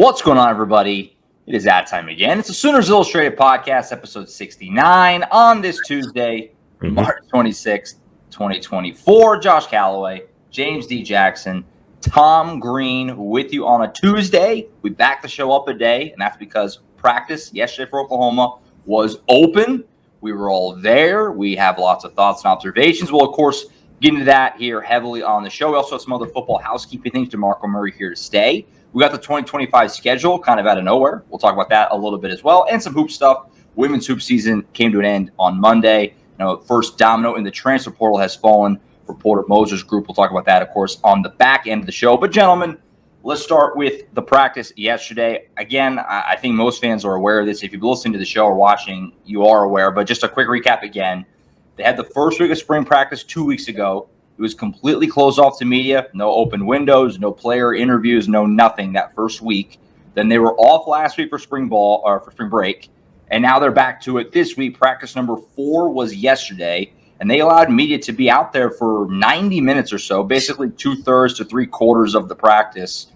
What's going on, everybody? It is that time again. It's the Sooners Illustrated Podcast, episode 69, on this Tuesday, March 26th, 2024. Josh Callaway, James D. Jackson, Tom Green with you on a Tuesday. We backed the show up a day, and that's because practice yesterday for Oklahoma was open. We were all there. We have lots of thoughts and observations. We'll, of course, get into that here heavily on the show. We also have some other football housekeeping things. DeMarco Murray here to stay. We got the 2025 schedule kind of out of nowhere. We'll talk about that a little bit as well. And some hoop stuff. Women's hoop season came to an end on Monday. First domino in the transfer portal has fallen for Porter Moser's group. We'll talk about that, of course, on the back end of the show. But, gentlemen, let's start with the practice yesterday. Again, I think most fans are aware of this. If you've been listening to the show or watching, you are aware. But just a quick recap again. They had the first week of spring practice 2 weeks ago. It was completely closed off to media, no open windows, no player interviews, no nothing that first week. Then they were off last week for spring break, and now they're back to it this week. Practice number 4 was yesterday, and they allowed media to be out there for 90 minutes or so, basically 2/3 to 3/4 of the practice.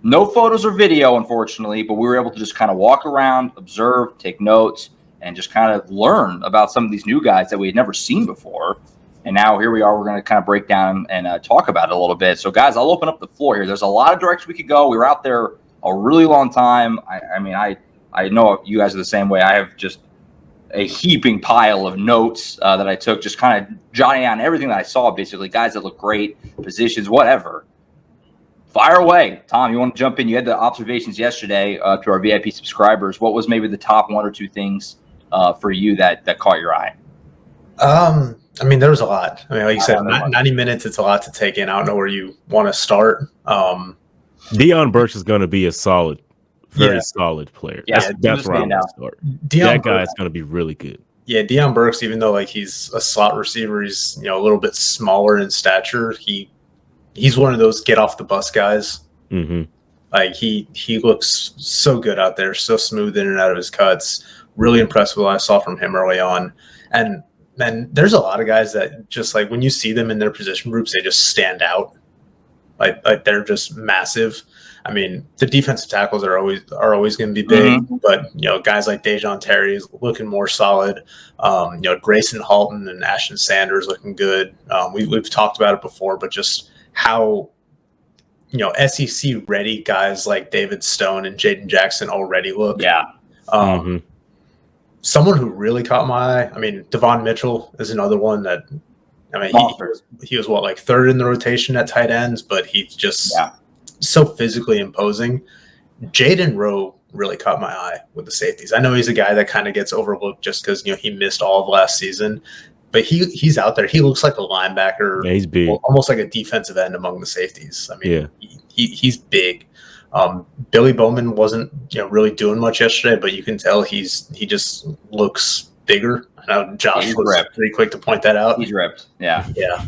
No photos or video, unfortunately, but we were able to just kind of walk around, observe, take notes, and just kind of learn about some of these new guys that we had never seen before. And now here we are. We're going to kind of break down and talk about it a little bit. So, guys, I'll open up the floor here. There's a lot of directions we could go. We were out there a really long time. I know you guys are the same way. I have just a heaping pile of notes that I took, just kind of jotting down everything that I saw, basically. Guys that look great, positions, whatever. Fire away. Tom, you want to jump in? You had the observations yesterday to our VIP subscribers. What was maybe the top 1 or 2 things for you that caught your eye? There was a lot. Like you said, 90 minutes, it's a lot to take in. I don't know where you want to start. Deion Burks is going to be a solid, very solid player. Yeah, that's where I'm going to start. That guy is going to be really good. Yeah, Deion Burks, even though he's a slot receiver, he's a little bit smaller in stature. He's one of those get off the bus guys. Mm-hmm. He looks so good out there, so smooth in and out of his cuts. Really impressed with what I saw from him early on. And there's a lot of guys that just when you see them in their position groups, they just stand out. Like they're just massive. The defensive tackles are always going to be big, but guys like Dejon Terry is looking more solid. Grayson Halton and Ashton Sanders looking good. We've talked about it before, but just how SEC ready guys like David Stone and Jaden Jackson already look. Yeah. Someone who really caught my eye, Devon Mitchell is another one that, he was third in the rotation at tight ends, but he's just so physically imposing. Jaden Rowe really caught my eye with the safeties. I know he's a guy that kind of gets overlooked just because, he missed all of last season, but he's out there. He looks like a linebacker. Yeah, he's big. Almost like a defensive end among the safeties. He's big. Billy Bowman wasn't, really doing much yesterday, but you can tell he just looks bigger. I know Josh was pretty quick to point that out. He's ripped. Yeah. Yeah.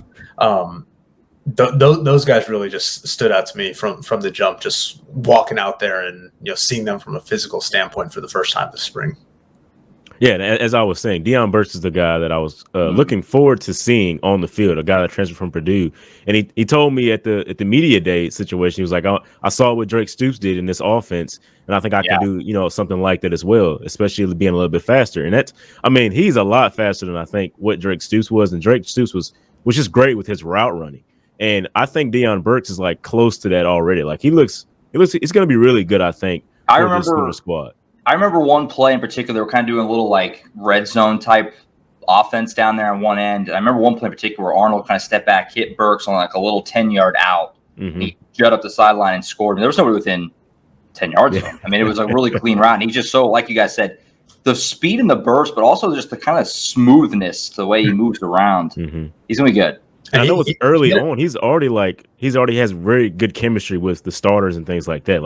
Those guys really just stood out to me from the jump, just walking out there and, seeing them from a physical standpoint for the first time this spring. Yeah, as I was saying, Deion Burks is the guy that I was looking forward to seeing on the field, a guy that transferred from Purdue. And he told me at the media day situation, he was like, I saw what Drake Stoops did in this offense, and I think I can do, something like that as well, especially being a little bit faster. And he's a lot faster than I think what Drake Stoops was, and Drake Stoops was just great with his route running. And I think Deion Burks is close to that already. He's going to be really good, I think, for this Sooner squad. I remember one play in particular. They were kind of doing a little red zone type offense down there on one end. And I remember one play in particular where Arnold kind of stepped back, hit Burks on a little 10-yard out. Mm-hmm. He jet up the sideline and scored. And there was nobody within 10 yards of him. It was a really clean route. And he just like you guys said, the speed and the burst, but also just the kind of smoothness, the way he moves around. Mm-hmm. He's going to be good. And I know it's early on. He's already has very good chemistry with the starters and things like that.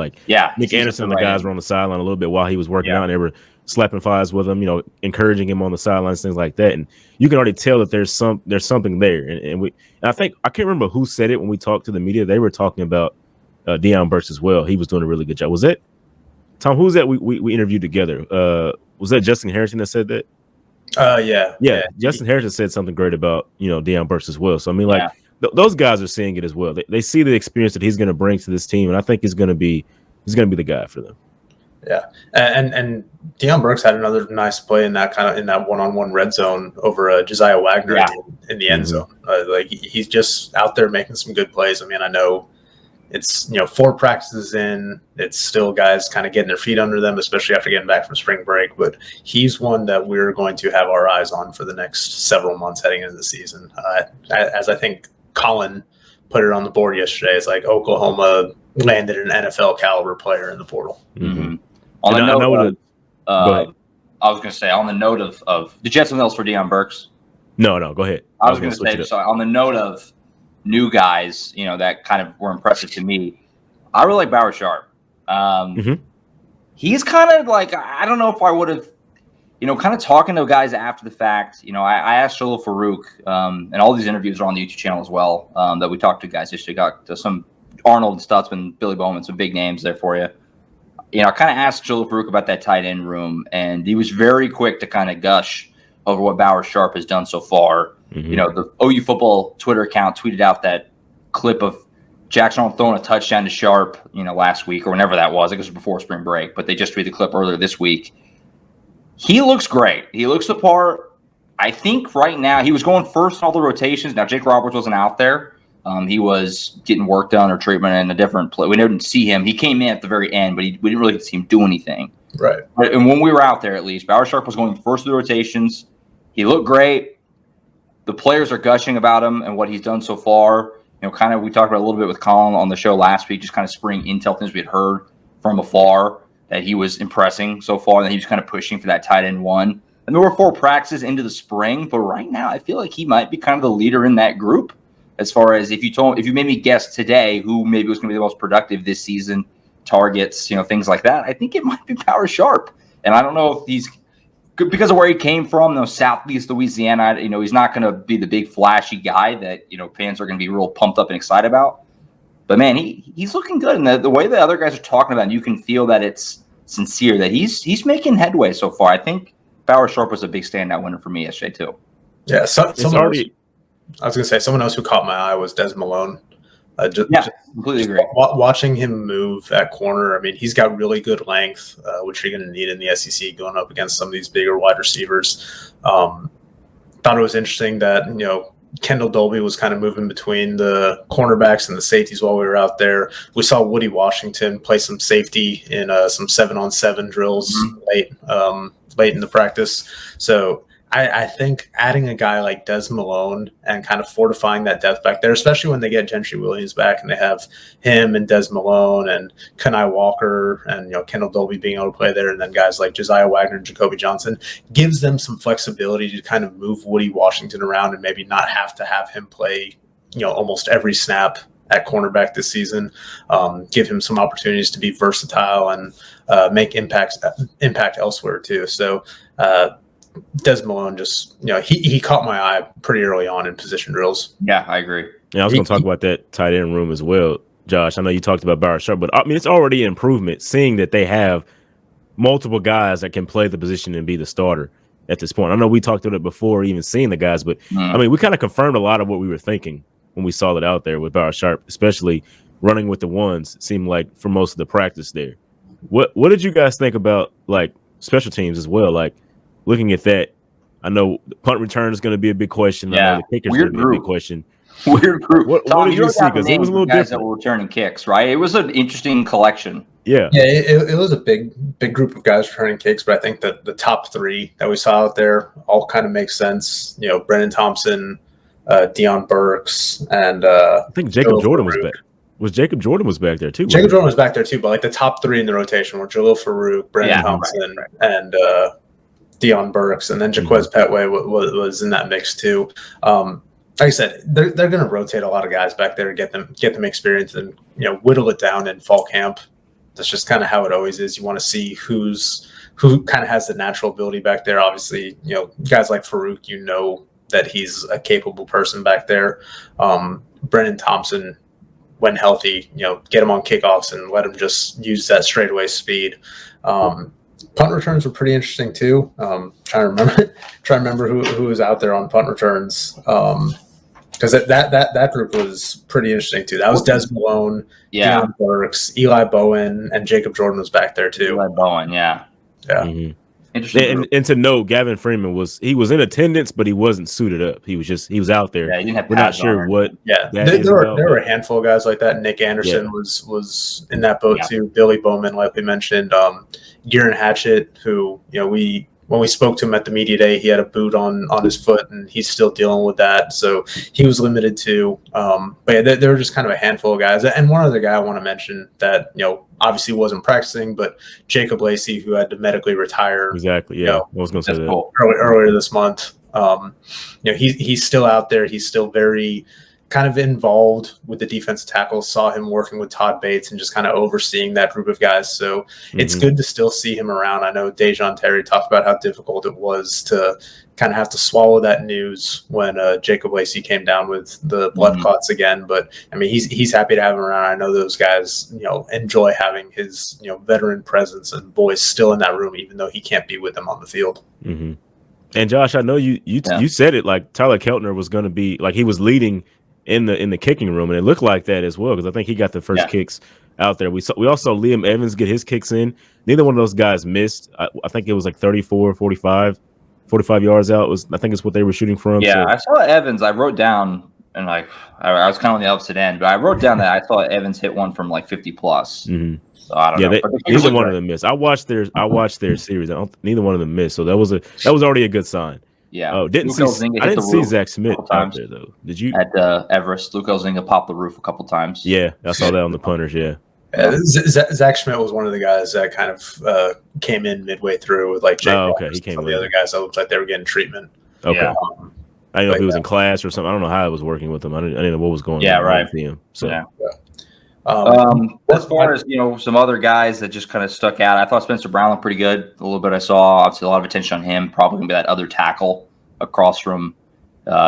Nick Anderson and the guys were on the sideline a little bit while he was working out. And they were slapping flies with him, encouraging him on the sidelines, things like that. And you can already tell that there's something there. And I think I can't remember who said it when we talked to the media. They were talking about Deion Burks as well. He was doing a really good job. Was that Tom? Who's that we interviewed together? Was that Justin Harrison that said that? Yeah. Justin Harrison said something great about Deion Burks as well. So those guys are seeing it as well. They see the experience that he's going to bring to this team, and I think he's going to be he's going to be the guy for them. Yeah, and Deion Burks had another nice play in that one-on-one red zone over Josiah Wagner in the end zone. Like he's just out there making some good plays. I mean, I know it's 4 practices in, it's still guys kind of getting their feet under them, especially after getting back from spring break. But he's one that we're going to have our eyes on for the next several months heading into the season. As I think Colin put it on the board yesterday, it's like Oklahoma landed an NFL caliber player in the portal. Mm-hmm. On the note of, I was going to say, on the note of did you have something else for Deion Burks? No, go ahead. I was going to say, so on the note of new guys, that kind of were impressive to me, I really like Bauer Sharp. He's kind of like, I don't know if I would have, kind of talking to guys after the fact. I asked Jalil Farouk, and all these interviews are on the YouTube channel as well, that we talked to guys yesterday. Got to some Arnold Stutzman, Billy Bowman, some big names there for you. I kind of asked Jalil Farouk about that tight end room, and he was very quick to kind of gush over what Bauer Sharp has done so far. The OU football Twitter account tweeted out that clip of Jackson Arnold throwing a touchdown to Sharp, last week or whenever that was. I guess it was before spring break, but they just tweeted the clip earlier this week. He looks great. He looks the part. I think right now he was going first in all the rotations. Now Jake Roberts wasn't out there. He was getting work done or treatment in a different place. We didn't see him. He came in at the very end, but we didn't really see him do anything. Right. And when we were out there, at least, Bauer Sharp was going first through the rotations. He looked great. The players are gushing about him and what he's done so far. Kind of we talked about a little bit with Colin on the show last week, just kind of spring intel things we had heard from afar that he was impressing so far, and that he was kind of pushing for that tight end one. And there were 4 practices into the spring, but right now I feel like he might be kind of the leader in that group. As far as if you made me guess today who maybe was going to be the most productive this season, targets, things like that, I think it might be Bauer Sharp. And I don't know if he's because of where he came from, Southeast Louisiana. He's not going to be the big flashy guy that fans are going to be real pumped up and excited about. But man, he's looking good, and the way the other guys are talking about it, you can feel that it's sincere, that he's making headway so far. I think Bauer Sharp was a big standout winner for me yesterday too. Yeah, I was going to say someone else who caught my eye was Des Malone. Completely agree. Watching him move at corner, I mean, he's got really good length, which you're going to need in the SEC going up against some of these bigger wide receivers. Thought it was interesting that, Kendall Dolby was kind of moving between the cornerbacks and the safeties while we were out there. We saw Woody Washington play some safety in some 7-on-7 drills late in the practice. So I think adding a guy like Des Malone and kind of fortifying that depth back there, especially when they get Gentry Williams back and they have him and Des Malone and Kenai Walker and Kendall Dolby being able to play there, and then guys like Josiah Wagner and Jacoby Johnson, gives them some flexibility to kind of move Woody Washington around and maybe not have to have him play almost every snap at cornerback this season. Give him some opportunities to be versatile and make impact elsewhere too. So Des Malone just, he caught my eye pretty early on in position drills. Yeah, I agree. Yeah, I was going to talk about that tight end room as well, Josh. I know you talked about Bauer Sharp, but I mean, it's already an improvement seeing that they have multiple guys that can play the position and be the starter at this point. I know we talked about it before even seeing the guys, but I mean, we kind of confirmed a lot of what we were thinking when we saw it out there with Bauer Sharp, especially running with the ones, seemed like for most of the practice there. What did you guys think about like special teams as well? Like, looking at that, I know the punt return is going to be a big question. Yeah. I know the kickers are going to be a big question. Weird group. What did you see? Because it was a little guys different. That were returning kicks, right? It was an interesting collection. Yeah, it was a big group of guys returning kicks, but I think that the top 3 that we saw out there all kind of make sense. Brennan Thompson, Deion Burks, and I think Jacob Jordan was back. Jacob Jordan was back there too? Jacob Jordan was back there too, but like the top 3 in the rotation were Jalil Farouk, Brennan Thompson, and Deion Burks, and then Jaquez Petway was in that mix too. Like I said, they're going to rotate a lot of guys back there to get them experience and whittle it down in fall camp. That's just kind of how it always is. You want to see who kind of has the natural ability back there. Obviously, guys like Farouk, that he's a capable person back there. Brennan Thompson, when healthy, get him on kickoffs and let him just use that straightaway speed. Punt returns were pretty interesting too. Trying to remember who was out there on punt returns. Because that group was pretty interesting too. That was Des Malone, Deion Burks, Eli Bowen, and Jacob Jordan was back there too. Eli Bowen, yeah. Mm-hmm. Interesting. And to know, Gavin Freeman was in attendance, but he wasn't suited up. He was out there. Yeah, he didn't have. We're not sure what. Yeah, there were a handful of guys like that. Nick Anderson was in that boat too. Billy Bowman, like we mentioned, Gieran Hatchett, who when we spoke to him at the media day, he had a boot on his foot, and he's still dealing with that. So he was limited too. But yeah, there were just kind of a handful of guys. And one other guy I want to mention that, obviously wasn't practicing, but Jacob Lacey, who had to medically retire. Exactly. Yeah. I was going to say that. Earlier this month. He's still out there. He's still very kind of involved with the defensive tackles. Saw him working with Todd Bates and just kind of overseeing that group of guys. So it's good to still see him around. I know Dejon Terry talked about how difficult it was to kind of have to swallow that news when Jacob Lacey came down with the blood clots again. But I mean, he's happy to have him around. I know those guys, enjoy having his, veteran presence and voice still in that room, even though he can't be with them on the field. Mm-hmm. And Josh, I know you said it like Tyler Keltner was going to be like he was leading in the kicking room, and it looked like that as well because I think he got the first kicks out there. We also saw Liam Evans get his kicks in. Neither one of those guys missed. I think it was like 34, 45 yards out. I think it's what they were shooting from. Yeah, so. I saw Evans. I wrote down, and I was kind of on the opposite end, but I wrote down that I saw Evans hit one from like 50 plus. Mm-hmm. So I don't know. Neither one of them missed. I watched their series. Neither one of them missed. So that was already a good sign. Yeah. Oh, I didn't see Zach Smith out there though. Did you? At Everest, Luke Elzinga popped the roof a couple times. Yeah, I saw that on the punters. Yeah. Zach Schmidt was one of the guys that kind of came in midway through with like Jake. He came some of the other guys that looked like they were getting treatment. Okay. Yeah. I didn't know if he was in class or something. I don't know how I was working with him. I didn't know what was going on. Yeah, right. With him. So. Yeah. As far as some other guys that just kind of stuck out, I thought Spencer Brown looked pretty good. A little bit I saw, obviously a lot of attention on him. Probably gonna be that other tackle across from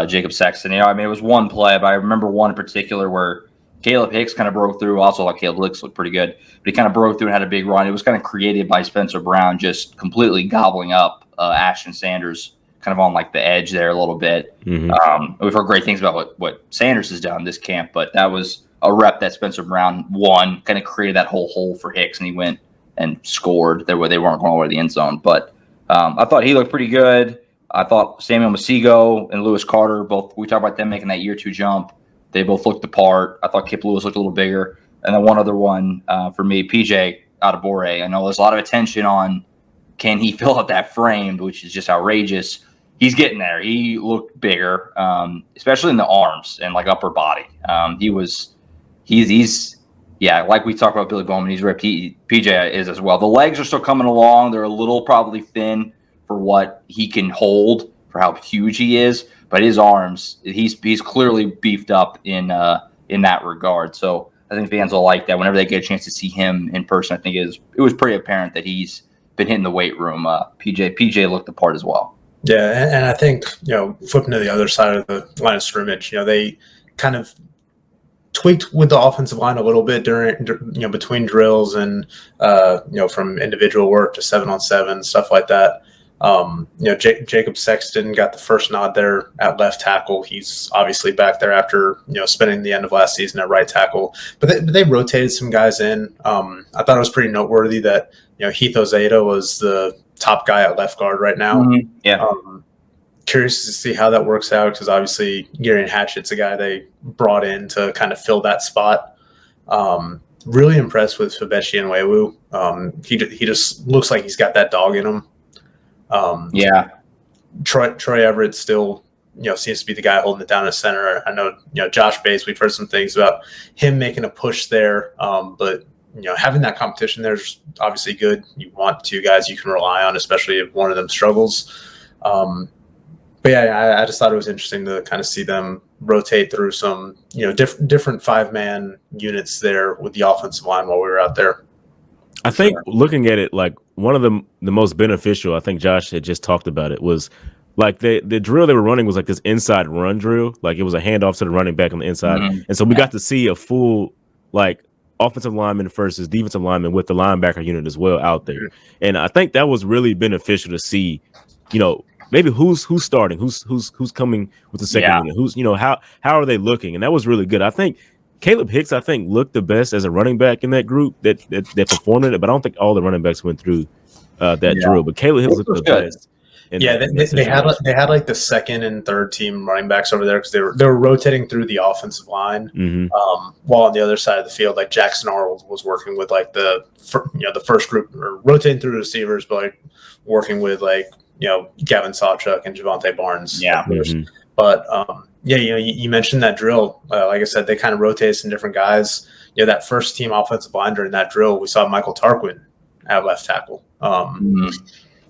Jacob Sexton. It was one play, but I remember one in particular where Caleb Hicks kind of broke through. Also, like Caleb Hicks looked pretty good, but he kind of broke through and had a big run. It was kind of created by Spencer Brown just completely gobbling up Ashton Sanders, kind of on like the edge there a little bit. Mm-hmm. We've heard great things about what Sanders has done this camp, but that was a rep that Spencer Brown won, kind of created that whole hole for Hicks, and he went and scored there where they weren't going all the way to the end zone. But I thought he looked pretty good. I thought Samuel Masigo and Lewis Carter, both, we talked about them making that year 2 jump. They both looked the part. I thought Kip Lewis looked a little bigger. And then one other one for me, PJ Adebore. I know there's a lot of attention on can he fill up that frame, which is just outrageous. He's getting there. He looked bigger, especially in the arms and like upper body. He's like we talked about Billy Bowman, he's ripped. PJ is as well. The legs are still coming along. They're a little probably thin for what he can hold, for how huge he is. But his arms, he's clearly beefed up in that regard. So I think fans will like that. Whenever they get a chance to see him in person, I think it was pretty apparent that he's been hitting the weight room. PJ looked the part as well. Yeah, and I think, flipping to the other side of the line of scrimmage, they kind of tweaked with the offensive line a little bit during, between drills and, from individual work to 7-on-7, stuff like that. Jacob Sexton got the first nod there at left tackle. He's obviously back there after, spending the end of last season at right tackle. But they rotated some guys in. I thought it was pretty noteworthy that, Heath Ozeda was the top guy at left guard right now. Mm-hmm. Yeah. Curious to see how that works out because obviously Gieran Hatchett's a guy they brought in to kind of fill that spot. Really impressed with Febechi Nwewu. He just looks like he's got that dog in him. Troy Everett still, seems to be the guy holding it down at center. I know, Josh Bates, we've heard some things about him making a push there. But, having that competition there is obviously good. You want 2 guys you can rely on, especially if one of them struggles. But yeah, I just thought it was interesting to kind of see them rotate through some, different 5-man units there with the offensive line while we were out there. I think looking at it, like one of the most beneficial, I think Josh had just talked about it, was like the drill they were running was like this inside run drill. Like it was a handoff to the running back on the inside. Mm-hmm. And so we got to see a full like offensive lineman versus defensive lineman with the linebacker unit as well out there. And I think that was really beneficial to see, maybe who's starting, who's coming with the second unit, who's how are they looking, and that was really good. I think Caleb Hicks looked the best as a running back in that group that performed in it, but I don't think all the running backs went through that drill. But Caleb Hicks looked the best. They had like the second and third team running backs over there because they were rotating through the offensive line, while on the other side of the field, like Jackson Arnold was working with like the first group, or rotating through the receivers, but like working with like Gavin Sawchuk and Javante Barnes. But you mentioned that drill. Like I said, they kind of rotated some different guys. That first team offensive line during that drill, we saw Michael Tarquin at left tackle.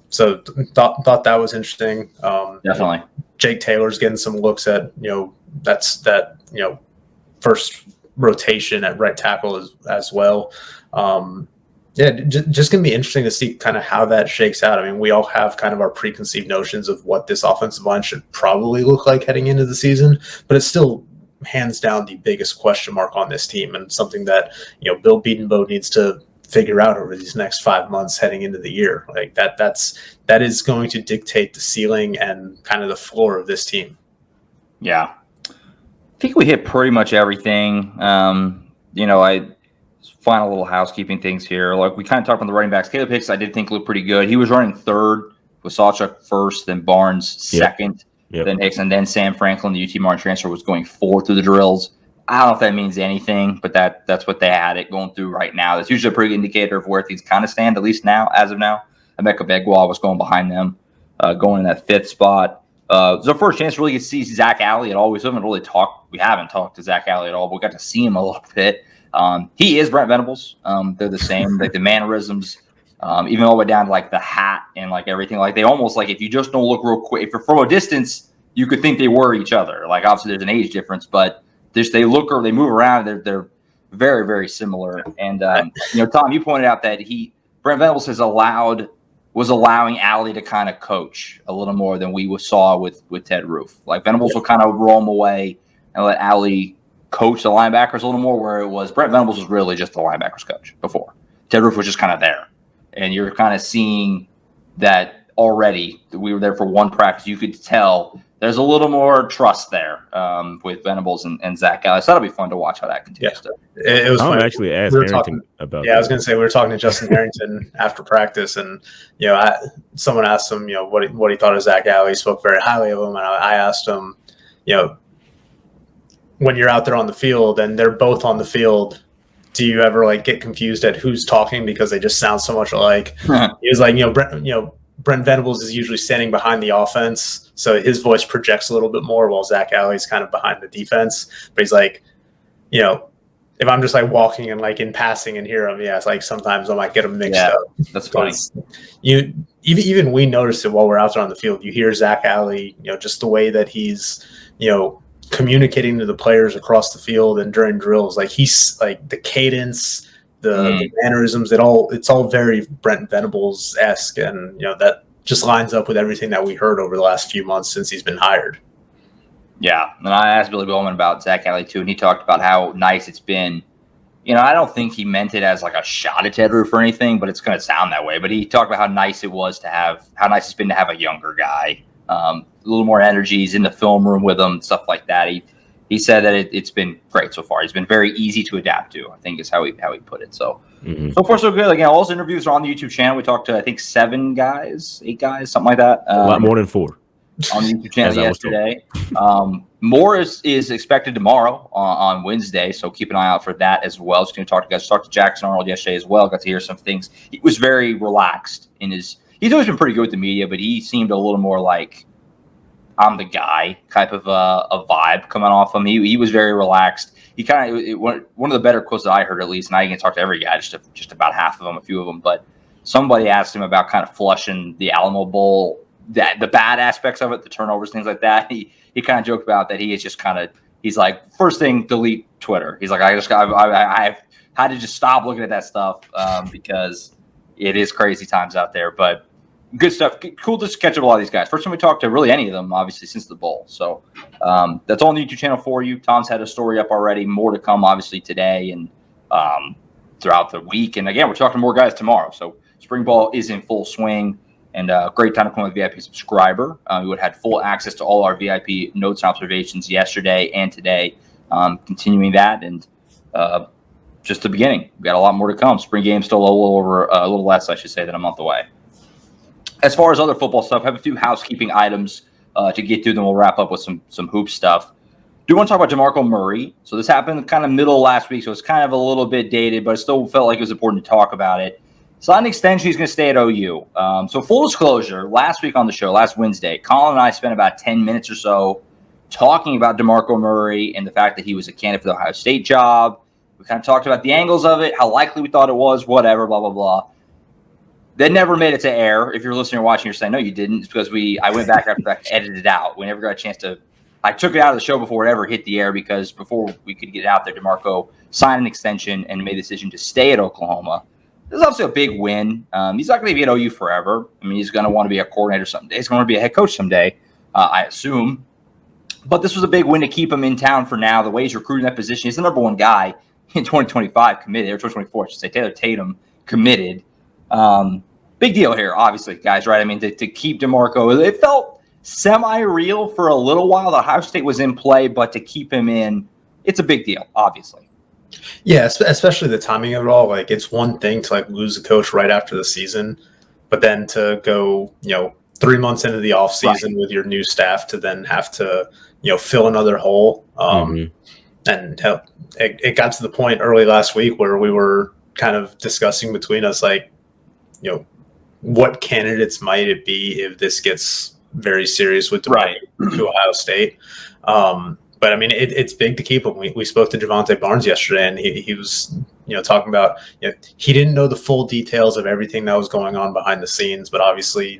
So thought that was interesting. Definitely. Jake Taylor's getting some looks at first rotation at right tackle as well. Just gonna be interesting to see kind of how that shakes out. I mean, we all have kind of our preconceived notions of what this offensive line should probably look like heading into the season, but it's still hands down the biggest question mark on this team, and something that Bill Bedenbaugh needs to figure out over these next 5 months heading into the year. Like that is going to dictate the ceiling and kind of the floor of this team. Yeah. I think we hit pretty much everything. I final little housekeeping things here. Like we kind of talked about the running backs. Caleb Hicks, I did think looked pretty good. He was running third with Sawchuk first, then Barnes second, then Hicks, and then Sam Franklin, the UT Martin transfer, was going fourth through the drills. I don't know if that means anything, but that's what they had it going through right now. That's usually a pretty good indicator of where things kind of stand, at least now, as of now. Emeka Begwa was going behind them, going in that fifth spot. It was our first chance to really see Zach Alley at all. We haven't talked to Zach Alley at all, but we got to see him a little bit. He is Brent Venables. They're the same, like the mannerisms, even all the way down to like the hat and like everything. Like they almost, like if you just don't look real quick, if you're from a distance, you could think they were each other. Like obviously there's an age difference, but they look or they move around. They're very, very similar. And Tom, you pointed out that Brent Venables was allowing Alley to kind of coach a little more than we saw with Ted Roof. Like Venables will kind of roll him away and let Alley coach the linebackers a little more, where it was Brent Venables was really just the linebackers coach before. Ted Roof was just kind of there. And you're kind of seeing that already. We were there for one practice. You could tell there's a little more trust there with Venables and Zach Alley. So that'll be fun to watch how that continues. It was fun. Actually asked Harrington about that. I was going to say, we were talking to Justin Harrington after practice, and someone asked him what he thought of Zach Alley. He spoke very highly of him, and I asked him, when you're out there on the field and they're both on the field, do you ever like get confused at who's talking because they just sound so much alike? He was like, Brent Venables is usually standing behind the offense, so his voice projects a little bit more, while Zach Alley's kind of behind the defense. But he's like, if I'm just like walking and like in passing and hear him, it's like sometimes I might get them mixed up. That's funny. Even we noticed it while we're out there on the field. You hear Zach Alley, just the way that he's, communicating to the players across the field and during drills. Like he's like the cadence, the mannerisms, it's all very Brent Venables-esque, and that just lines up with everything that we heard over the last few months since he's been hired. Yeah, and I asked Billy Bowman about Zach Alley too, and he talked about how nice it's been. I don't think he meant it as like a shot at Ted Roof or anything, but it's going to sound that way. But he talked about how nice it's been to have a younger guy, a little more energy. He's in the film room with him, stuff like that. He said that it's been great so far. He's been very easy to adapt to, I think is how he put it. So, So far so good. Again, all those interviews are on the YouTube channel. We talked to, I think, 8 guys, something like that. A lot more than 4. On the YouTube channel yesterday. More is expected tomorrow on Wednesday, so keep an eye out for that as well. Just going to talk to guys. Talked to Jackson Arnold yesterday as well. Got to hear some things. He was very relaxed in his. He's always been pretty good with the media, but he seemed a little more like I'm the guy type of a vibe coming off him. He was very relaxed. He kind of one of the better quotes that I heard, at least, and I can talk to every guy, just about half of them, a few of them. But somebody asked him about kind of flushing the Alamo Bowl. That the bad aspects of it, the turnovers, things like that. He kind of joked about that. He is just kind of, he's like, first thing, delete Twitter. He's like, I had to just stop looking at that stuff because it is crazy times out there. But good stuff. Cool to catch up with a lot of these guys. First time we talked to really any of them, obviously, since the bowl. So that's all on the YouTube channel for you. Tom's had a story up already. More to come, obviously, today and throughout the week. And again, we're talking to more guys tomorrow. So spring ball is in full swing. and a great time to become a VIP subscriber. We would have had full access to all our VIP notes and observations yesterday and today. Continuing that, and just the beginning. We got a lot more to come. Spring game's still a little less, I should say, than a month away. As far as other football stuff, I have a few housekeeping items to get through. Then we'll wrap up with some hoop stuff. Do want to talk about DeMarco Murray. So this happened kind of middle of last week, so it's kind of a little bit dated, but it still felt like it was important to talk about it. Signed an extension. He's going to stay at OU. So full disclosure, last week on the show, last Wednesday, Colin and I spent about 10 minutes or so talking about DeMarco Murray and the fact that he was a candidate for the Ohio State job. We kind of talked about the angles of it, how likely we thought it was, whatever, blah, blah, blah. That never made it to air. If you're listening or watching, you're saying, no, you didn't. It's because I went back after that, edited it out. We never got a chance to – I took it out of the show before it ever hit the air because before we could get it out there, DeMarco signed an extension and made the decision to stay at Oklahoma. This is obviously a big win. He's not going to be at OU forever. I mean, he's going to want to be a coordinator someday. He's going to be a head coach someday, I assume. But this was a big win to keep him in town for now. The way he's recruiting that position, he's the number one guy in 2025 committed, or 2024, I should say. Taylor Tatum committed. Big deal here, obviously, guys, right? I mean, to keep DeMarco, it felt semi-real for a little while. The Ohio State was in play, but to keep him in, it's a big deal, obviously. Yeah, especially the timing of it all. Like, it's one thing to like lose a coach right after the season, but then to go, 3 months into the off season with your new staff to then have to, fill another hole. And it got to the point early last week where we were kind of discussing between us, like, what candidates might it be if this gets very serious with DeMarco to Ohio State. But I mean, it's big to keep him. We spoke to Javonte Barnes yesterday, and he was, talking about, he didn't know the full details of everything that was going on behind the scenes, but obviously,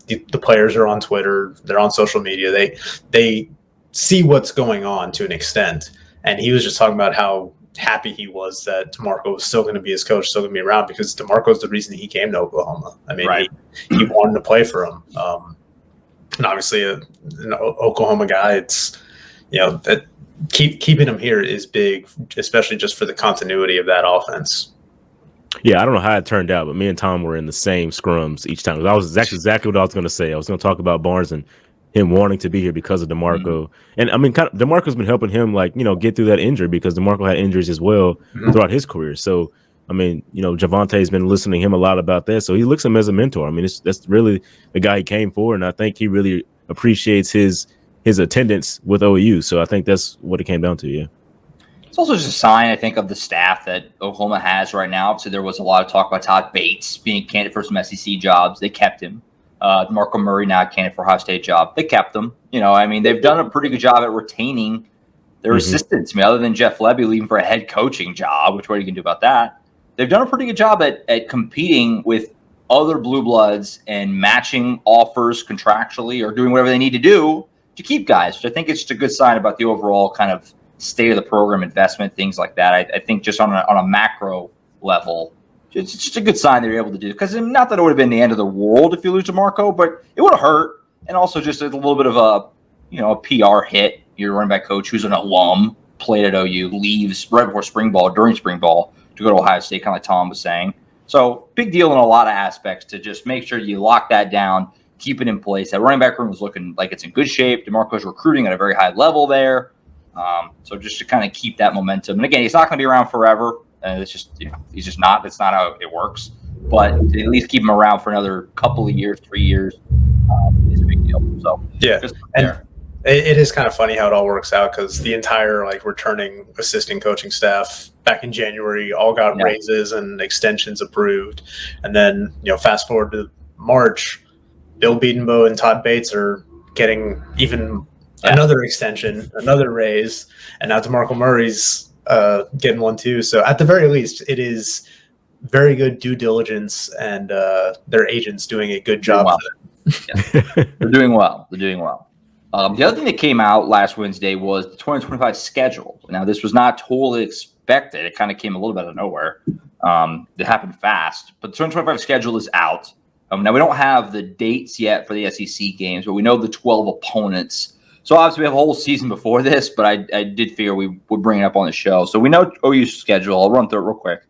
the players are on Twitter, they're on social media, they see what's going on to an extent. And he was just talking about how happy he was that DeMarco was still going to be his coach, still going to be around, because DeMarco is the reason he came to Oklahoma. I mean, he wanted to play for him. And obviously an Oklahoma guy, it's, that keeping him here is big, especially just for the continuity of that offense. Yeah, I don't know how it turned out, but me and Tom were in the same scrums each time. That was exactly what I was going to say. I was going to talk about Barnes and him wanting to be here because of DeMarco. Mm-hmm. And I mean, DeMarco's been helping him, get through that injury, because DeMarco had injuries as well throughout his career. So, I mean, Javonte's been listening to him a lot about that. So he looks at him as a mentor. I mean, that's really the guy he came for. And I think he really appreciates his attendance with OU. So I think that's what it came down to. Yeah. It's also just a sign, I think, of the staff that Oklahoma has right now. So there was a lot of talk about Todd Bates being a candidate for some SEC jobs. They kept him. DeMarco Murray now a candidate for Ohio State job. They kept him. I mean, they've done a pretty good job at retaining their assistants. I mean, other than Jeff Lebby leaving for a head coaching job, which what you can do about that? They've done a pretty good job at competing with other blue bloods and matching offers contractually or doing whatever they need to do to keep guys, which I think it's just a good sign about the overall kind of state of the program, investment, things like that. I think just on a macro level, it's just a good sign they're able to do. Because not that it would have been the end of the world if you lose DeMarco, but it would have hurt. And also just a little bit of a PR hit. Your running back coach, who's an alum, played at OU, leaves right before spring ball, during spring ball, to go to Ohio State, kind of like Tom was saying. So big deal in a lot of aspects to just make sure you lock that down, keep it in place. That running back room was looking like it's in good shape. DeMarco's recruiting at a very high level there. So just to kind of keep that momentum. And again, he's not going to be around forever. It's just, he's just not. That's not how it works. But to at least keep him around for another couple of years, 3 years, is a big deal. So yeah, and it is kind of funny how it all works out, because the entire returning assistant coaching staff back in January all got raises and extensions approved, and then fast forward to March, Bill Bedenbaugh and Todd Bates are getting even another extension, another raise, and now DeMarco Murray's getting one too. So at the very least, it is very good due diligence, and their agents doing a good job. They're doing well. They're doing well. The other thing that came out last Wednesday was the 2025 schedule. Now, this was not totally expected. It kind of came a little bit out of nowhere. It happened fast, but the 2025 schedule is out. Now, we don't have the dates yet for the SEC games, but we know the 12 opponents. So obviously we have a whole season before this, but I did figure we would bring it up on the show. So we know OU's schedule. I'll run through it real quick.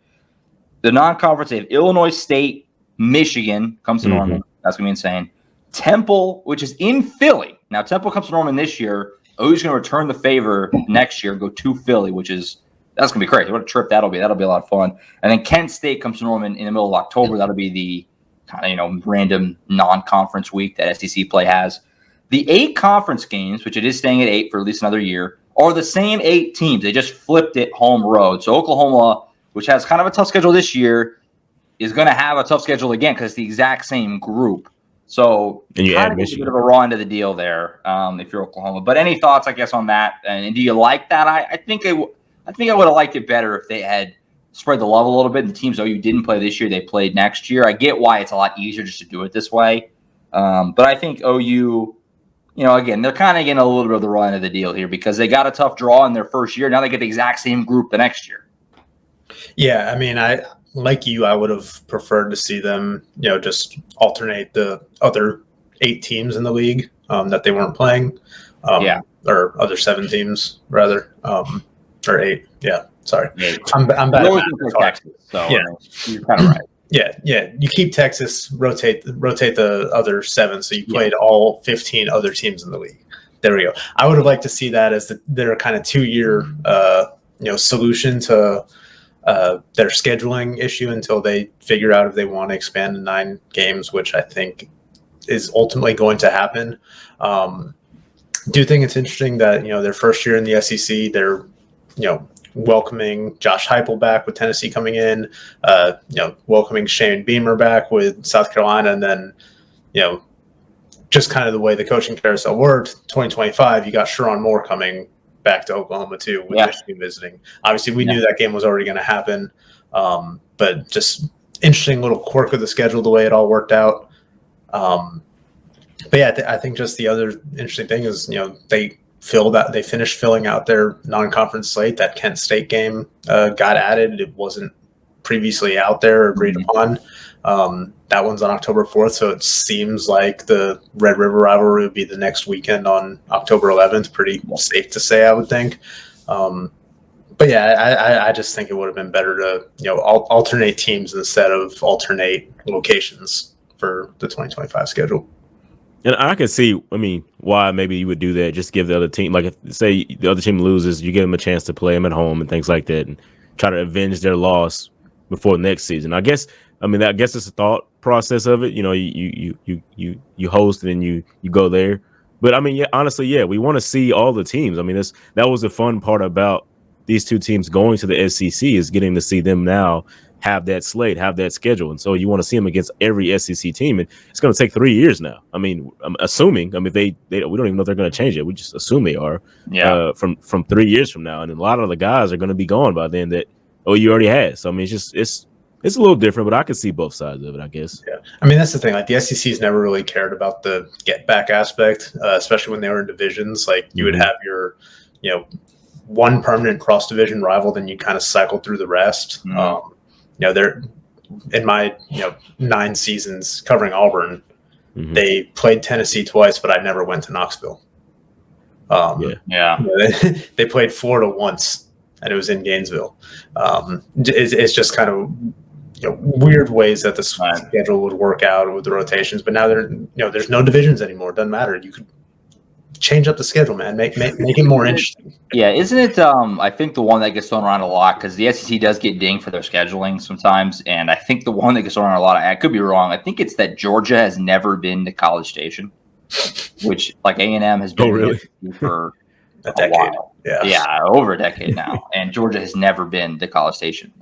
The non-conference, they have Illinois State, Michigan comes to Norman, That's going to be insane. Temple, which is in Philly. Now, Temple comes to Norman this year. OU's going to return the favor next year, go to Philly, that's going to be crazy. What a trip that'll be. That'll be a lot of fun. And then Kent State comes to Norman in the middle of October. That'll be the kind of, random non-conference week that SEC play has. The 8 conference games, which it is staying at 8 for at least another year, are the same 8 teams. They just flipped it home road. So Oklahoma, which has kind of a tough schedule this year, is going to have a tough schedule again because it's the exact same group. So and you add a Michigan. bit of a raw end of the deal there if you're Oklahoma. But any thoughts, I guess, on that? And do you like that? I think I would have liked it better if they had spread the love a little bit. And the teams OU didn't play this year, they played next year. I get why it's a lot easier just to do it this way. But I think OU, again, they're kind of getting a little bit of the raw end of the deal here because they got a tough draw in their first year. Now they get the exact same group the next year. Yeah, I mean, I would have preferred to see them, just alternate the other 8 teams in the league that they weren't playing. Or other 7 teams rather, or 8. Yeah, sorry, I'm bad at math. Texas, so yeah, you're kind of right. Yeah. You keep Texas, rotate the other 7, so you played all 15 other teams in the league. There we go. I would have liked to see that as their kind of 2-year, solution to their scheduling issue until they figure out if they want to expand to 9 games, which I think is ultimately going to happen. Do you think it's interesting that, their first year in the SEC, they're, welcoming Josh Heupel back with Tennessee coming in, welcoming Shane Beamer back with South Carolina, and then, just kind of the way the coaching carousel worked, 2025, you got Sherrone Moore coming back to Oklahoma too with Michigan visiting. Obviously, we knew that game was already going to happen, but just interesting little quirk of the schedule, the way it all worked out. But yeah, I think just the other interesting thing is, they finished filling out their non-conference slate. That Kent State game got added. It wasn't previously out there or agreed upon. That one's on October 4th, so it seems like the Red River rivalry would be the next weekend on October 11th. Pretty safe to say, I would think. But yeah, I just think it would have been better to alternate teams instead of alternate locations for the 2025 schedule. And I can see, why maybe you would do that. Just give the other team, like if say the other team loses, you give them a chance to play them at home and things like that, and try to avenge their loss before next season. I guess it's a thought process of it. You host and then you go there. But honestly, we want to see all the teams. That was the fun part about these 2 teams going to the SEC is getting to see them now have that slate, have that schedule. And so you want to see them against every SEC team. And it's going to take 3 years now. I'm assuming, they we don't even know if they're going to change it. We just assume they are from 3 years from now. And a lot of the guys are going to be gone by then that OU already has. So, it's a little different, but I can see both sides of it, I guess. Yeah. That's the thing. Like the SEC's never really cared about the get back aspect, especially when they were in divisions. Like you would have your, one permanent cross division rival, then you kind of cycle through the rest. They're in my 9 seasons covering Auburn, they played Tennessee twice, but I never went to Knoxville. They played Florida once, and it was in Gainesville. It's just kind of weird ways that the schedule would work out with the rotations. But now there's no divisions anymore. It doesn't matter. You could change up the schedule, man. Make it more interesting. Yeah, isn't it? I think the one that gets thrown around a lot because the SEC does get dinged for their scheduling sometimes, and I think the one that gets thrown around a lot. I could be wrong. I think it's that Georgia has never been to College Station, which like A&M has been for a decade. While. Yeah, over a decade now, and Georgia has never been to College Station.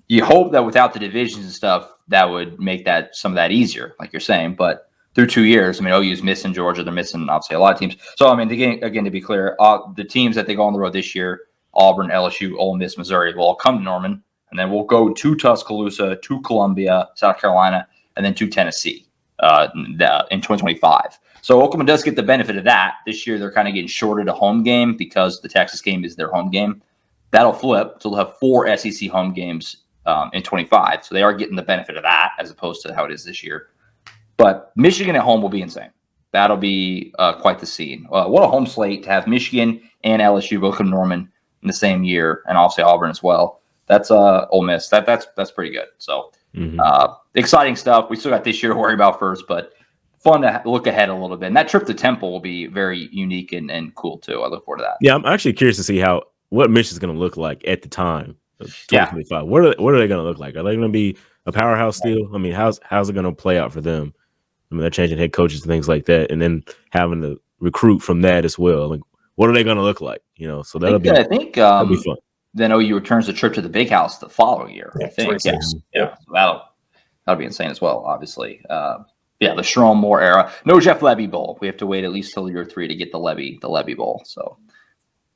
You hope that without the divisions and stuff, that would make some of that easier, like you're saying, but. Through 2 years, OU's missing Georgia. They're missing, obviously, a lot of teams. So, again, to be clear, the teams that they go on the road this year, Auburn, LSU, Ole Miss, Missouri, will all come to Norman. And then we'll go to Tuscaloosa, to Columbia, South Carolina, and then to Tennessee in 2025. So, Oklahoma does get the benefit of that. This year, they're kind of getting shorted a home game because the Texas game is their home game. That'll flip. So, they'll have 4 SEC home games in 25. So, they are getting the benefit of that as opposed to how it is this year. But Michigan at home will be insane. That'll be quite the scene. What a home slate to have Michigan and LSU both come to Norman in the same year, and obviously Auburn as well. That's Ole Miss. That's pretty good. So Exciting stuff. We still got this year to worry about first, but fun to look ahead a little bit. And that trip to Temple will be very unique and cool too. I look forward to that. Yeah, I'm actually curious to see what Michigan's going to look like at the time of 2025. Yeah. What are they going to look like? Are they going to be a powerhouse still? I mean, how's it going to play out for them? I mean, they're changing head coaches and things like that, and then having to recruit from that as well. Like, what are they going to look like? So that'll be fun. Then OU returns the trip to the Big House the following year. I think. Yeah. So that'll be insane as well. Obviously, the Strom Moore era. No Jeff Levy Bowl. We have to wait at least till year 3 to get the Levy Bowl. So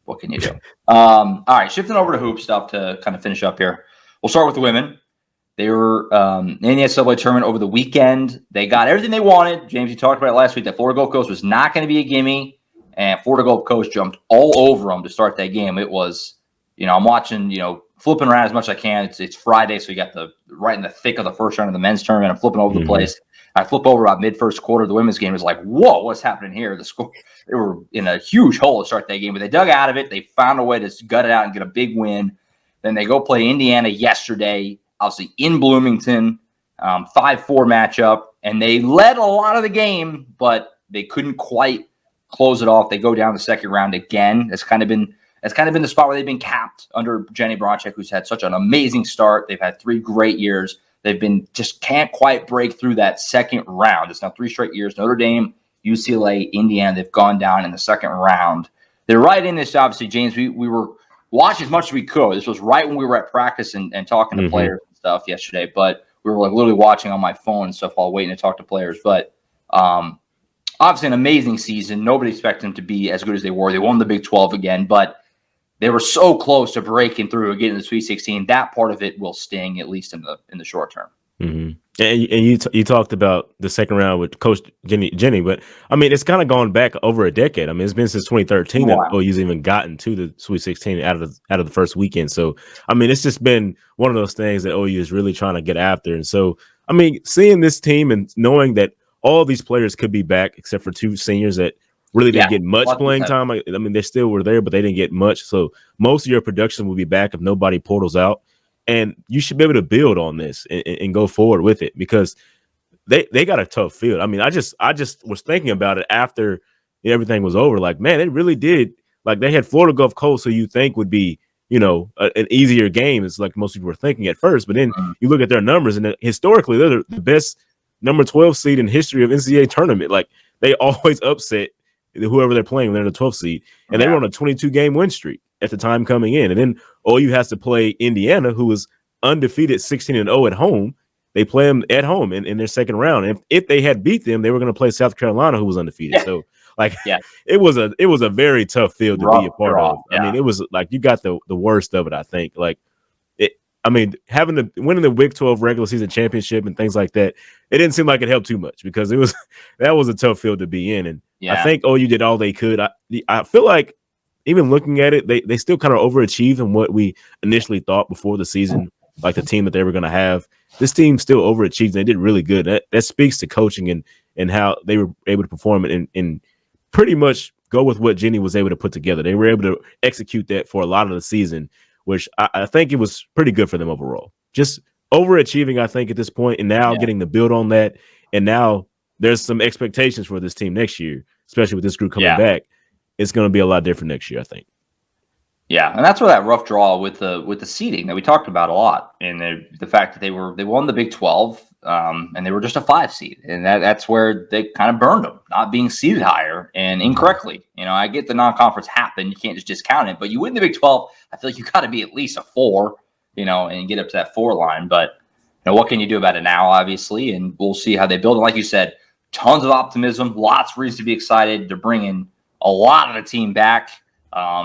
what can you do? All right, shifting over to hoop stuff to kind of finish up here. We'll start with the women. They were in the NCAA tournament over the weekend. They got everything they wanted. James, you talked about it last week that Florida Gulf Coast was not going to be a gimme, and Florida Gulf Coast jumped all over them to start that game. It was, I'm watching, flipping around as much as I can. It's Friday, so you got right in the thick of the first round of the men's tournament. I'm flipping over the place. I flip over about mid-first quarter. The women's game was like, whoa, what's happening here? The score, they were in a huge hole to start that game, but they dug out of it. They found a way to gut it out and get a big win. Then they go play Indiana yesterday, obviously in Bloomington, 5-4 matchup, and they led a lot of the game, but they couldn't quite close it off. They go down the second round again. That's kind of been the spot where they've been capped under Jenny Bronchek, who's had such an amazing start. They've had 3 great years. They've been just can't quite break through that second round. It's now 3 straight years. Notre Dame, UCLA, Indiana, they've gone down in the second round. They're right in this, obviously, James. We were watching as much as we could. This was right when we were at practice and talking to players and stuff yesterday. But we were literally watching on my phone and stuff while waiting to talk to players. But obviously an amazing season. Nobody expected them to be as good as they were. They won the Big 12 again, but they were so close to breaking through and getting to the Sweet 16. That part of it will sting, at least in the short term. And you talked about the second round with Coach Jenny, but I mean, it's kind of gone back over a decade. I mean, it's been since 2013 that OU's even gotten to the Sweet 16 out of the first weekend. So, I mean, it's just been one of those things that OU is really trying to get after. And so, I mean, seeing this team and knowing that all these players could be back, except for 2 seniors that really didn't get much playing time. I mean, they still were there, but they didn't get much. So most of your production will be back if nobody portals out. And you should be able to build on this and go forward with it because they got a tough field. I mean, I just was thinking about it after everything was over. Like, man, it really did. Like, they had Florida Gulf Coast, so you think would be, an easier game. It's like most people were thinking at first. But then you look at their numbers, and historically, they're the best number 12 seed in history of NCAA tournament. Like, they always upset whoever they're playing when they're the 12th seed. And they were on a 22-game win streak at the time coming in. And then OU has to play Indiana, who was undefeated 16-0 at home. They play them at home in their second round. And if they had beat them, they were going to play South Carolina, who was undefeated. So, it was a very tough field to be a part of. I mean, it was like you got the worst of it, I think. Like, winning the Big 12 regular season championship and things like that, it didn't seem like it helped too much because that was a tough field to be in. And I think OU did all they could. I feel like even looking at it, they still kind of overachieved in what we initially thought before the season, like the team that they were going to have. This team still overachieved. And they did really good. That speaks to coaching and how they were able to perform and pretty much go with what Jenny was able to put together. They were able to execute that for a lot of the season, which I think it was pretty good for them overall. Just overachieving, I think, at this point, and now getting to build on that. And now there's some expectations for this team next year, especially with this group coming back. It's going to be a lot different next year, I think. Yeah, and that's where that rough draw with the seeding that we talked about a lot, and the fact that they won the Big 12, and they were just a 5 seed, and that's where they kind of burned them, not being seeded higher and incorrectly. I get the non-conference happened, you can't just discount it, but you win the Big 12, I feel like you got to be at least a 4, and get up to that 4 line. But what can you do about it now? Obviously, and we'll see how they build. And like you said, tons of optimism, lots of reasons to be excited. They're bringing a lot of the team back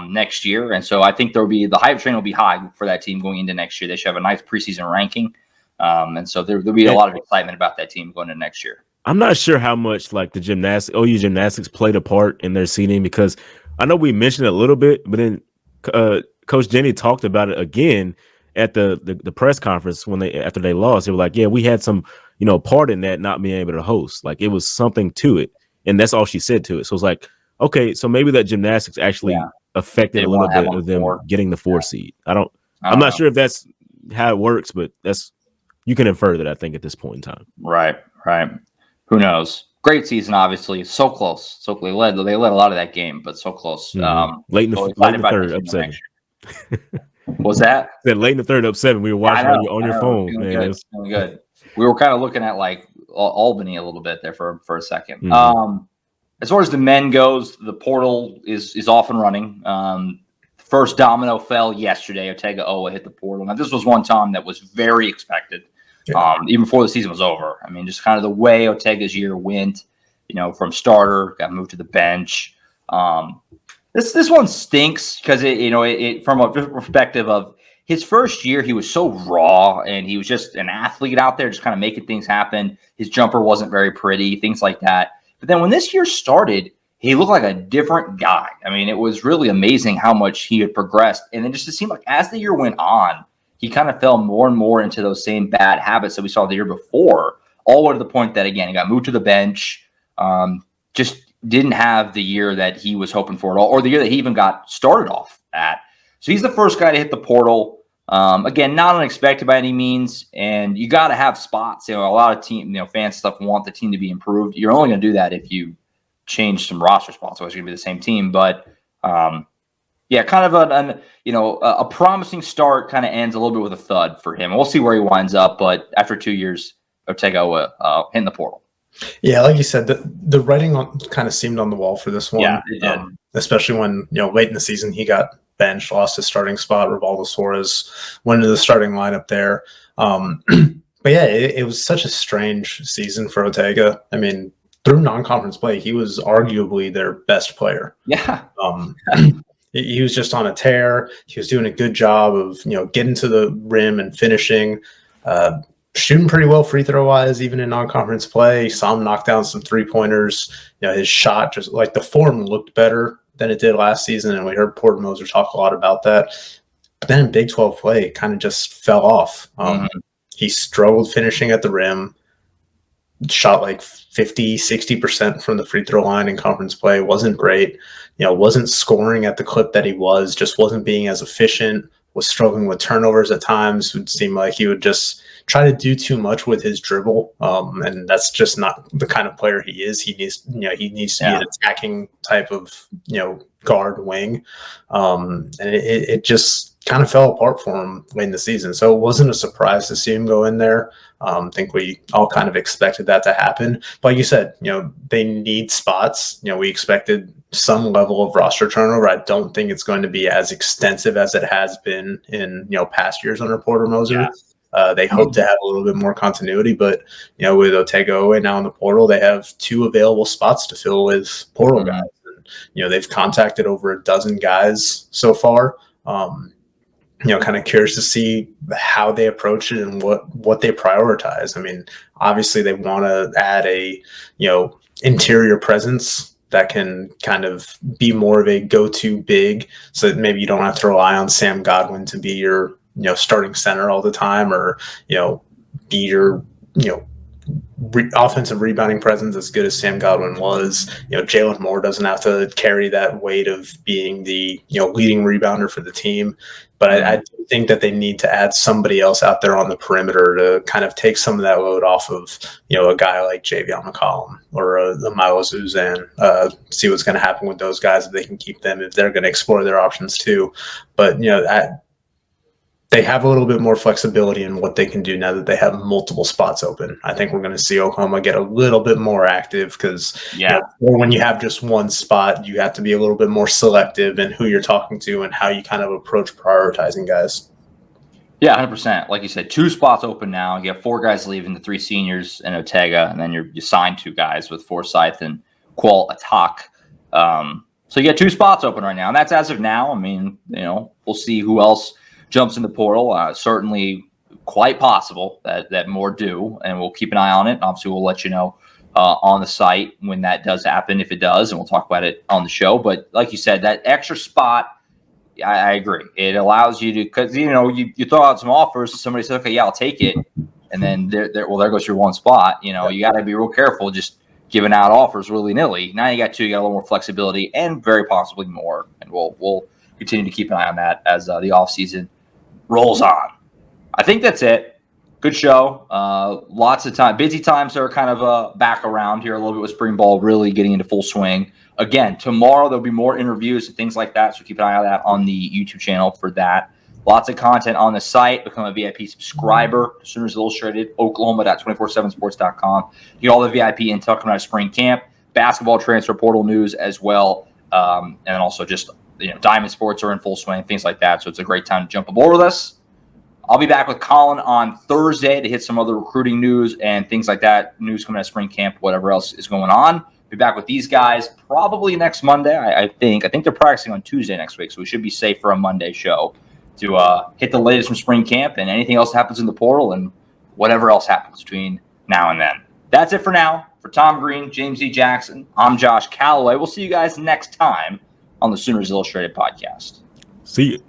next year. And so I think the hype train will be high for that team going into next year. They should have a nice preseason ranking. And so there'll be a lot of excitement about that team going into next year. I'm not sure how much like the OU gymnastics played a part in their seeding because I know we mentioned it a little bit, but then Coach Jenny talked about it again at the press conference after they lost. They were like, yeah, we had some, part in that not being able to host. Like it was something to it. And that's all she said to it. So it's like, okay, so maybe that gymnastics actually affected a little bit of them getting the 4 seed. I'm not sure if that's how it works, but that's you can infer that, I think, at this point in time. Right. Who knows? Great season, obviously. So close. So they led a lot of that game, but so close. Late in the third, up 7. Was that? Late in the third, up 7. We were watching on your phone, man. Good. Feeling good. We were kind of looking at like Albany a little bit there for a second. As far as the men goes, the portal is off and running. First domino fell yesterday. Otega Oweh hit the portal. Now, this was one, Tom, that was very expected, even before the season was over. I mean, just kind of the way Otega's year went, from starter, got moved to the bench. This one stinks because it from a perspective of his first year, he was so raw and he was just an athlete out there, just kind of making things happen. His jumper wasn't very pretty, things like that. But then when this year started, he looked like a different guy. I mean, it was really amazing how much he had progressed. And then just it seemed like as the year went on, he kind of fell more and more into those same bad habits that we saw the year before, all the way to the point that, again, he got moved to the bench, just didn't have the year that he was hoping for at all, or the year that he even got started off at. So he's the first guy to hit the portal. Again, not unexpected by any means, and you got to have spots. A lot of team, fans stuff want the team to be improved. You're only going to do that if you change some roster spots. So it's going to be the same team, but kind of a promising start kind of ends a little bit with a thud for him. We'll see where he winds up, but after 2 years, Otega Oweh hitting the portal. Yeah, like you said, the writing kind of seemed on the wall for this one. Yeah, it did. Especially when late in the season he got benched, lost his starting spot. Rivaldo Suarez went into the starting lineup there. But yeah, it was such a strange season for Otega. I mean, through non-conference play, he was arguably their best player. Yeah. He was just on a tear. He was doing a good job of getting to the rim and finishing. Shooting pretty well free throw wise, even in non-conference play. Saw him knock down some 3-pointers. His shot, just like the form, looked better than it did last season, and we heard Porter Moser talk a lot about that. But then in Big 12 play, it kind of just fell off. He struggled finishing at the rim. Shot like 50-60% from the free throw line in conference play. Wasn't great. Wasn't scoring at the clip that he was. Just wasn't being as efficient. Was struggling with turnovers at times. Would seem like he would just try to do too much with his dribble, and that's just not the kind of player he is. He needs to be an attacking type of guard wing, and it just kind of fell apart for him late in the season. So it wasn't a surprise to see him go in there. I think we all kind of expected that to happen. But like you said, they need spots. We expected some level of roster turnover. I don't think it's going to be as extensive as it has been in past years under Porter Moser. Yeah. They hope to have a little bit more continuity, but with Otega Oweh now in the portal, they have 2 available spots to fill with portal guys. And, they've contacted over a dozen guys so far. Kind of curious to see how they approach it and what they prioritize. I mean, obviously they want to add a interior presence that can kind of be more of a go-to big, so that maybe you don't have to rely on Sam Godwin to be your starting center all the time, or be your offensive rebounding presence as good as Sam Godwin was. Jalen Moore doesn't have to carry that weight of being the leading rebounder for the team. But I do think that they need to add somebody else out there on the perimeter to kind of take some of that load off of a guy like Javion McCollum or the Milo Zuzan. See what's going to happen with those guys, if they can keep them, if they're going to explore their options too. But they have a little bit more flexibility in what they can do now that they have multiple spots open. I think we're going to see Oklahoma get a little bit more active because when you have just one spot, you have to be a little bit more selective in who you're talking to and how you kind of approach prioritizing guys. Yeah, 100%. Like you said, 2 spots open now. You have 4 guys leaving, the 3 seniors and Otega, and then you signed 2 guys with Forsyth and Qual Atak. So you got 2 spots open right now, and that's as of now. I mean, we'll see who else jumps in the portal. Certainly quite possible that more do, and we'll keep an eye on it. Obviously, we'll let you know on the site when that does happen, if it does, and we'll talk about it on the show. But like you said, that extra spot, I agree. It allows you to, because, you throw out some offers, and somebody says, okay, yeah, I'll take it. And then there goes your one spot. You got to be real careful just giving out offers willy-nilly. Now you got 2, you got a little more flexibility and very possibly more. And we'll continue to keep an eye on that as the offseason rolls on. I think that's it. good show. Lots of time. Busy times are kind of back around here a little bit with spring ball really getting into full swing. Again, tomorrow there'll be more interviews and things like that, so keep an eye on that on the YouTube channel for that. Lots of content on the site. Become a VIP subscriber. Sooners Illustrated, Oklahoma.247sports.com. Get all the VIP intel coming out of spring camp, basketball transfer portal news as well, and also just Diamond Sports are in full swing, things like that. So it's a great time to jump aboard with us. I'll be back with Colin on Thursday to hit some other recruiting news and things like that. News coming out of spring camp, whatever else is going on. Be back with these guys probably next Monday. I think they're practicing on Tuesday next week, so we should be safe for a Monday show to hit the latest from spring camp and anything else happens in the portal and whatever else happens between now and then. That's it for now. For Tom Green, James E. Jackson, I'm Josh Callaway. We'll see you guys next time on the Sooners Illustrated podcast. See you.